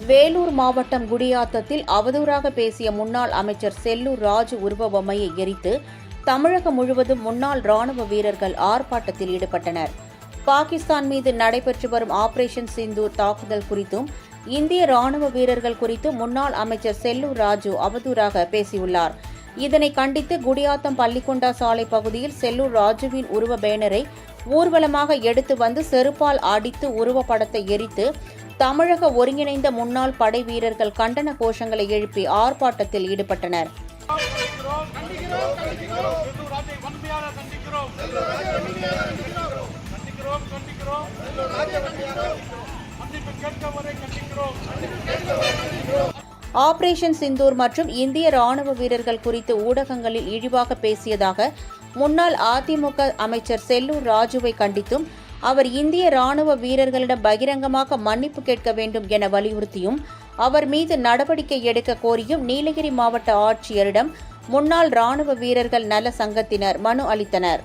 வேலூர் மாவட்டம் குடியாத்தத்தில் அவதூறாக பேசிய முன்னாள் அமைச்சர் செல்லூர் ராஜு உருவ பொம்மையை எரித்து தமிழகம் முழுவதும் முன்னாள் ராணுவ வீரர்கள் ஆர்ப்பாட்டத்தில் ஈடுபட்டனர். பாகிஸ்தான் மீது நடைபெற்று வரும் ஆபரேஷன் சிந்தூர் தாக்குதல் குறித்தும் இந்திய ராணுவ வீரர்கள் குறித்தும் முன்னாள் அமைச்சர் செல்லூர் ராஜு அவதூறாக பேசியுள்ளார். இதனை கண்டித்து குடியாத்தம் பள்ளிக்கொண்டா சாலை பகுதியில் செல்லூர் ராஜுவின் உருவ பேனரை ஊர்வலமாக எடுத்து வந்து செருப்பால் அடித்து உருவப்படத்தை எரித்து தமிழக ஒருங்கிணைந்த முன்னாள் படை வீரர்கள் கண்டன கோஷங்களை எழுப்பி ஆர்ப்பாட்டத்தில் ஈடுபட்டனர். ஆபரேஷன் சிந்தூர் மற்றும் இந்திய ராணுவ வீரர்கள் குறித்து ஊடகங்களில் இழிவாக பேசியதாக முன்னாள் அதிமுக அமைச்சர் செல்லூர் ராஜுவை கண்டித்தும் அவர் இந்திய ராணுவ வீரர்களிடம் பகிரங்கமாக மன்னிப்பு கேட்க வேண்டும் என வலியுறுத்தியும் அவர் மீது நடவடிக்கை எடுக்க கோரியும் நீலகிரி மாவட்ட ஆட்சியரிடம் முன்னாள் ராணுவ வீரர்கள் நல சங்கத்தினர் மனு அளித்தனர்.